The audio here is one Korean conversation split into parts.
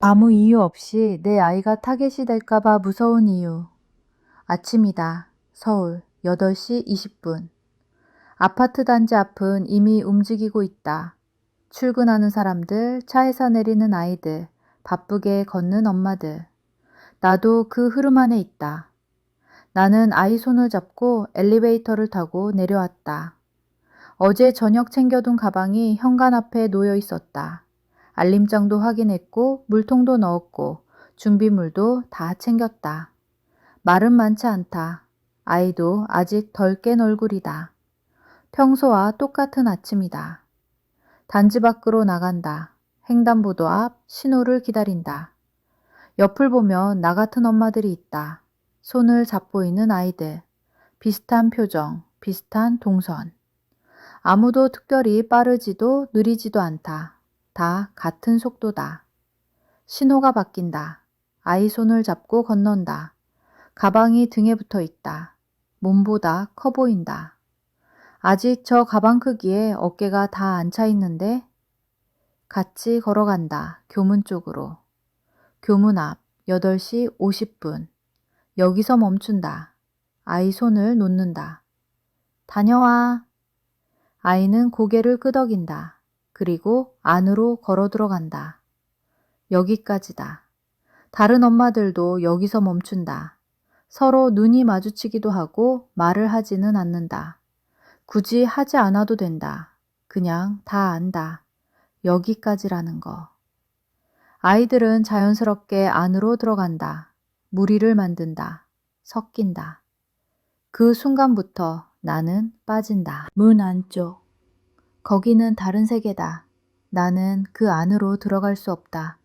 아무 이유 없이 내 아이가 타겟이 될까봐 무서운 이유. 아침이다. 서울 8시 20분. 아파트 단지 앞은 이미 움직이고 있다. 출근하는 사람들, 차에서 내리는 아이들, 바쁘게 걷는 엄마들. 나도 그 흐름 안에 있다. 나는 아이 손을 잡고 엘리베이터를 타고 내려왔다. 어제 저녁 챙겨둔 가방이 현관 앞에 놓여 있었다. 알림장도 확인했고 물통도 넣었고 준비물도 다 챙겼다. 말은 많지 않다. 아이도 아직 덜 깬 얼굴이다. 평소와 똑같은 아침이다. 단지 밖으로 나간다. 횡단보도 앞 신호를 기다린다. 옆을 보면 나 같은 엄마들이 있다. 손을 잡고 있는 아이들. 비슷한 표정, 비슷한 동선. 아무도 특별히 빠르지도 느리지도 않다. 다 같은 속도다. 신호가 바뀐다. 아이 손을 잡고 건넌다. 가방이 등에 붙어 있다. 몸보다 커 보인다. 아직 저 가방 크기에 어깨가 다 안 차 있는데 같이 걸어간다. 교문 쪽으로. 교문 앞 8시 50분. 여기서 멈춘다. 아이 손을 놓는다. 다녀와. 아이는 고개를 끄덕인다. 그리고 안으로 걸어 들어간다. 여기까지다. 다른 엄마들도 여기서 멈춘다. 서로 눈이 마주치기도 하고 말을 하지는 않는다. 굳이 하지 않아도 된다. 그냥 다 안다. 여기까지라는 거. 아이들은 자연스럽게 안으로 들어간다. 무리를 만든다. 섞인다. 그 순간부터 나는 빠진다. 문 안쪽. 거기는 다른 세계다. 나는 그 안으로 들어갈 수 없다.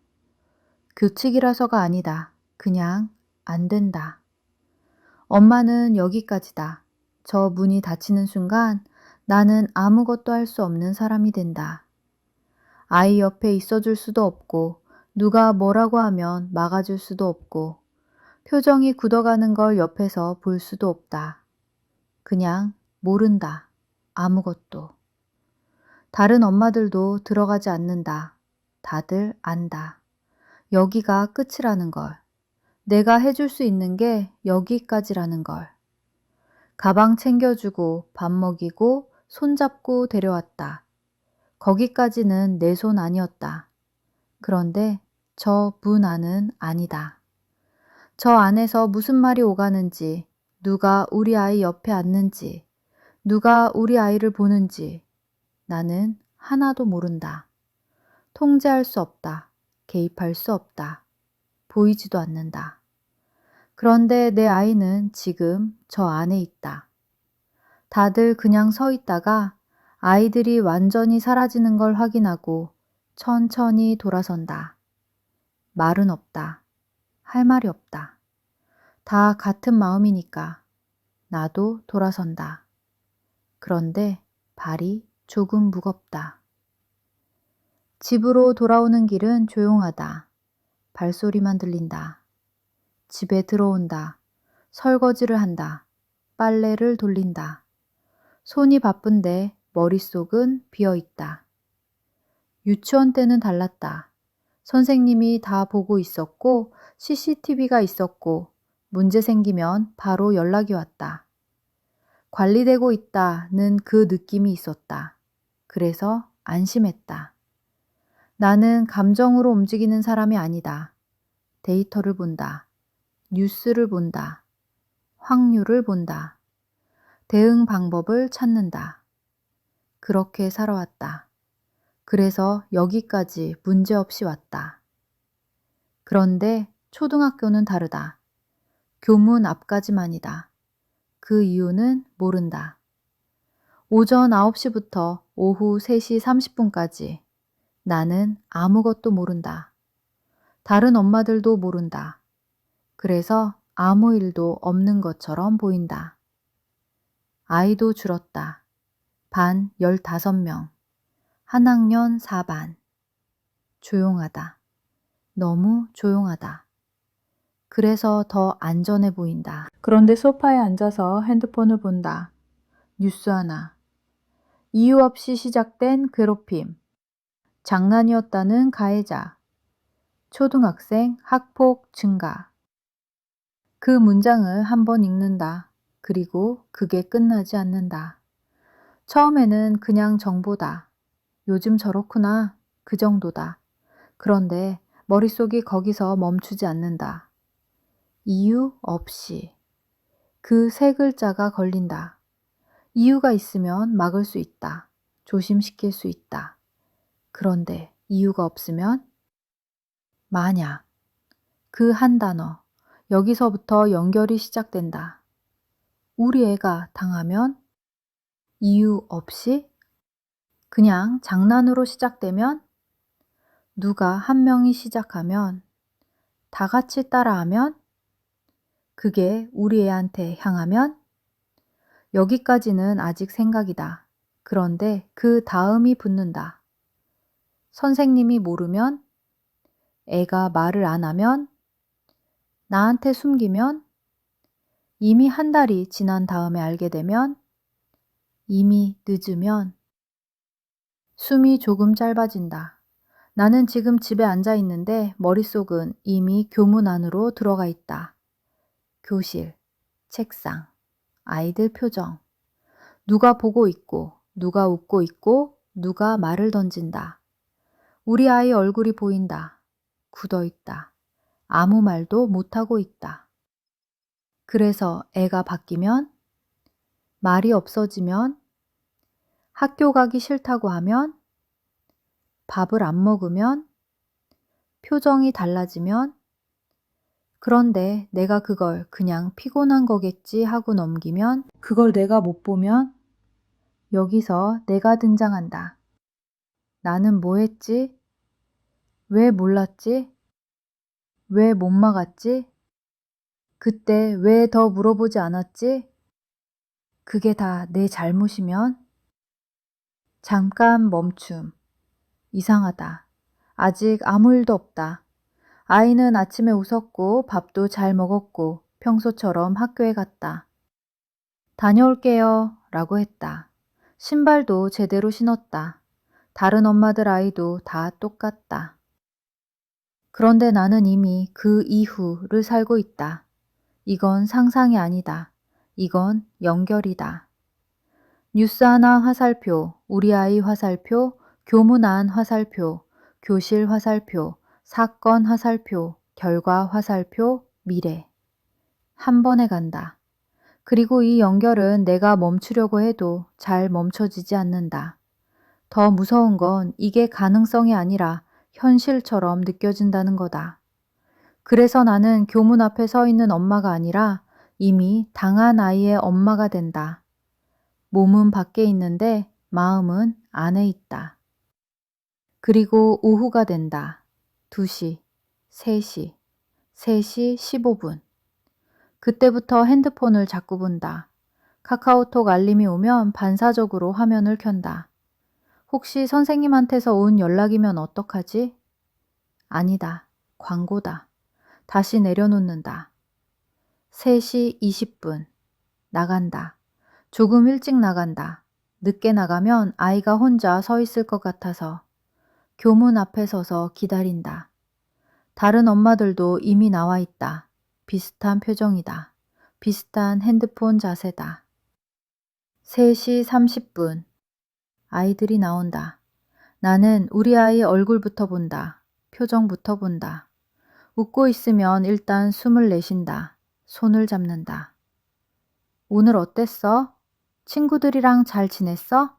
규칙이라서가 아니다. 그냥 안 된다. 엄마는 여기까지다. 저 문이 닫히는 순간 나는 아무것도 할 수 없는 사람이 된다. 아이 옆에 있어줄 수도 없고 누가 뭐라고 하면 막아줄 수도 없고 표정이 굳어가는 걸 옆에서 볼 수도 없다. 그냥 모른다. 아무것도. 다른 엄마들도 들어가지 않는다. 다들 안다. 여기가 끝이라는 걸. 내가 해줄 수 있는 게 여기까지라는 걸. 가방 챙겨주고 밥 먹이고 손잡고 데려왔다. 거기까지는 내 손 아니었다. 그런데 저 문 안은 아니다. 저 안에서 무슨 말이 오가는지, 누가 우리 아이 옆에 앉는지, 누가 우리 아이를 보는지 나는 하나도 모른다. 통제할 수 없다. 개입할 수 없다. 보이지도 않는다. 그런데 내 아이는 지금 저 안에 있다. 다들 그냥 서 있다가 아이들이 완전히 사라지는 걸 확인하고 천천히 돌아선다. 말은 없다. 할 말이 없다. 다 같은 마음이니까 나도 돌아선다. 그런데 발이 조금 무겁다. 집으로 돌아오는 길은 조용하다. 발소리만 들린다. 집에 들어온다. 설거지를 한다. 빨래를 돌린다. 손이 바쁜데 머릿속은 비어있다. 유치원 때는 달랐다. 선생님이 다 보고 있었고 CCTV가 있었고 문제 생기면 바로 연락이 왔다. 관리되고 있다는 그 느낌이 있었다. 그래서 안심했다. 나는 감정으로 움직이는 사람이 아니다. 데이터를 본다. 뉴스를 본다. 확률을 본다. 대응 방법을 찾는다. 그렇게 살아왔다. 그래서 여기까지 문제없이 왔다. 그런데 초등학교는 다르다. 교문 앞까지만이다. 그 이유는 모른다. 오전 9시부터 오후 3시 30분까지 나는 아무것도 모른다. 다른 엄마들도 모른다. 그래서 아무 일도 없는 것처럼 보인다. 아이도 줄었다. 반 15명. 한 학년 4반. 조용하다. 너무 조용하다. 그래서 더 안전해 보인다. 그런데 소파에 앉아서 핸드폰을 본다. 뉴스 하나. 이유 없이 시작된 괴롭힘. 장난이었다는 가해자. 초등학생 학폭 증가. 그 문장을 한번 읽는다. 그리고 그게 끝나지 않는다. 처음에는 그냥 정보다. 요즘 저렇구나. 그 정도다. 그런데 머릿속이 거기서 멈추지 않는다. 이유 없이. 그 세 글자가 걸린다. 이유가 있으면 막을 수 있다. 조심시킬 수 있다. 그런데 이유가 없으면 만약. 그 한 단어. 여기서부터 연결이 시작된다. 우리 애가 당하면 이유 없이 그냥 장난으로 시작되면 누가 한 명이 시작하면 다 같이 따라하면 그게 우리 애한테 향하면 여기까지는 아직 생각이다. 그런데 그 다음이 붙는다. 선생님이 모르면 애가 말을 안 하면 나한테 숨기면 이미 한 달이 지난 다음에 알게 되면 이미 늦으면 숨이 조금 짧아진다. 나는 지금 집에 앉아 있는데 머릿속은 이미 교문 안으로 들어가 있다. 교실, 책상, 아이들 표정. 누가 보고 있고, 누가 웃고 있고, 누가 말을 던진다. 우리 아이 얼굴이 보인다. 굳어 있다. 아무 말도 못하고 있다. 그래서 애가 바뀌면, 말이 없어지면, 학교 가기 싫다고 하면, 밥을 안 먹으면, 표정이 달라지면, 그런데 내가 그걸 그냥 피곤한 거겠지 하고 넘기면, 그걸 내가 못 보면, 여기서 내가 등장한다. 나는 뭐 했지? 왜 몰랐지? 왜 못 막았지? 그때 왜 더 물어보지 않았지? 그게 다 내 잘못이면? 잠깐 멈춤. 이상하다. 아직 아무 일도 없다. 아이는 아침에 웃었고 밥도 잘 먹었고 평소처럼 학교에 갔다. 다녀올게요 라고 했다. 신발도 제대로 신었다. 다른 엄마들 아이도 다 똑같다. 그런데 나는 이미 그 이후를 살고 있다. 이건 상상이 아니다. 이건 연결이다. 뉴스 하나 화살표, 우리 아이 화살표, 교문 안 화살표, 교실 화살표, 사건 화살표, 결과 화살표, 미래. 한 번에 간다. 그리고 이 연결은 내가 멈추려고 해도 잘 멈춰지지 않는다. 더 무서운 건 이게 가능성이 아니라 현실처럼 느껴진다는 거다. 그래서 나는 교문 앞에 서 있는 엄마가 아니라 이미 당한 아이의 엄마가 된다. 몸은 밖에 있는데 마음은 안에 있다. 그리고 오후가 된다. 2시, 3시, 3시 15분. 그때부터 핸드폰을 자꾸 본다. 카카오톡 알림이 오면 반사적으로 화면을 켠다. 혹시 선생님한테서 온 연락이면 어떡하지? 아니다. 광고다. 다시 내려놓는다. 3시 20분. 나간다. 조금 일찍 나간다. 늦게 나가면 아이가 혼자 서 있을 것 같아서 교문 앞에 서서 기다린다. 다른 엄마들도 이미 나와 있다. 비슷한 표정이다. 비슷한 핸드폰 자세다. 3시 30분. 아이들이 나온다. 나는 우리 아이 얼굴부터 본다. 표정부터 본다. 웃고 있으면 일단 숨을 내쉰다. 손을 잡는다. 오늘 어땠어? 친구들이랑 잘 지냈어?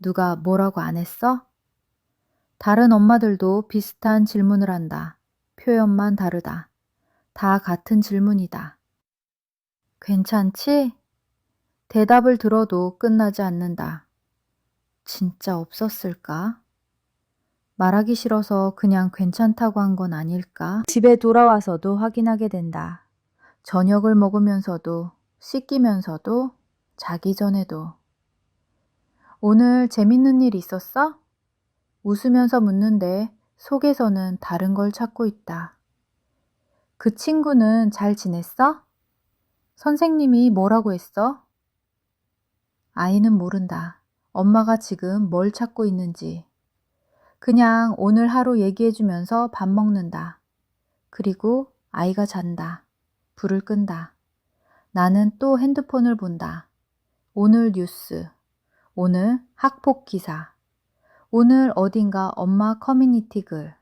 누가 뭐라고 안 했어? 다른 엄마들도 비슷한 질문을 한다. 표현만 다르다. 다 같은 질문이다. 괜찮지? 대답을 들어도 끝나지 않는다. 진짜 없었을까? 말하기 싫어서 그냥 괜찮다고 한 건 아닐까? 집에 돌아와서도 확인하게 된다. 저녁을 먹으면서도, 씻기면서도, 자기 전에도. 오늘 재밌는 일 있었어? 웃으면서 묻는데 속에서는 다른 걸 찾고 있다. 그 친구는 잘 지냈어? 선생님이 뭐라고 했어? 아이는 모른다. 엄마가 지금 뭘 찾고 있는지. 그냥 오늘 하루 얘기해주면서 밥 먹는다. 그리고 아이가 잔다. 불을 끈다. 나는 또 핸드폰을 본다. 오늘 뉴스, 오늘 학폭 기사, 오늘 어딘가 엄마 커뮤니티 글.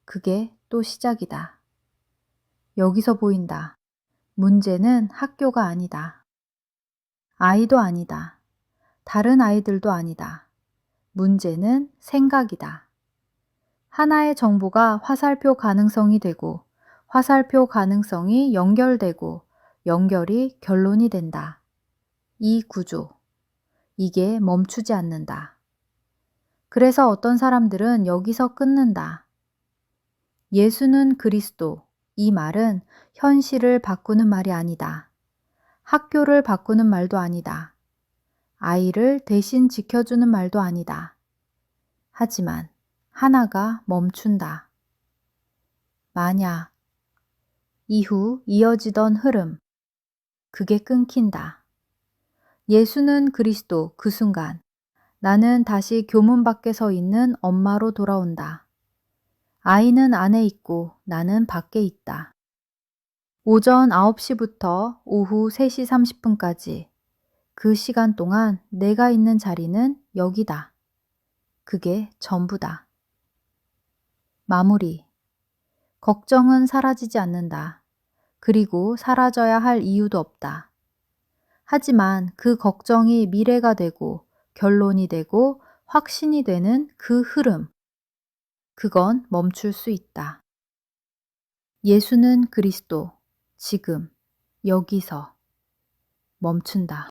그게 또 시작이다. 여기서 보인다. 문제는 학교가 아니다. 아이도 아니다. 다른 아이들도 아니다. 문제는 생각이다. 하나의 정보가 화살표 가능성이 되고 화살표 가능성이 연결되고 연결이 결론이 된다. 이 구조. 이게 멈추지 않는다. 그래서 어떤 사람들은 여기서 끊는다. 예수는 그리스도. 이 말은 현실을 바꾸는 말이 아니다. 학교를 바꾸는 말도 아니다. 아이를 대신 지켜주는 말도 아니다. 하지만 하나가 멈춘다. 만약 이후 이어지던 흐름. 그게 끊긴다. 예수는 그리스도. 그 순간 나는 다시 교문 밖에 서 있는 엄마로 돌아온다. 아이는 안에 있고 나는 밖에 있다. 오전 9시부터 오후 3시 30분까지 그 시간 동안 내가 있는 자리는 여기다. 그게 전부다. 마무리. 걱정은 사라지지 않는다. 그리고 사라져야 할 이유도 없다. 하지만 그 걱정이 미래가 되고 결론이 되고 확신이 되는 그 흐름. 그건 멈출 수 있다. 예수는 그리스도. 지금 여기서 멈춘다.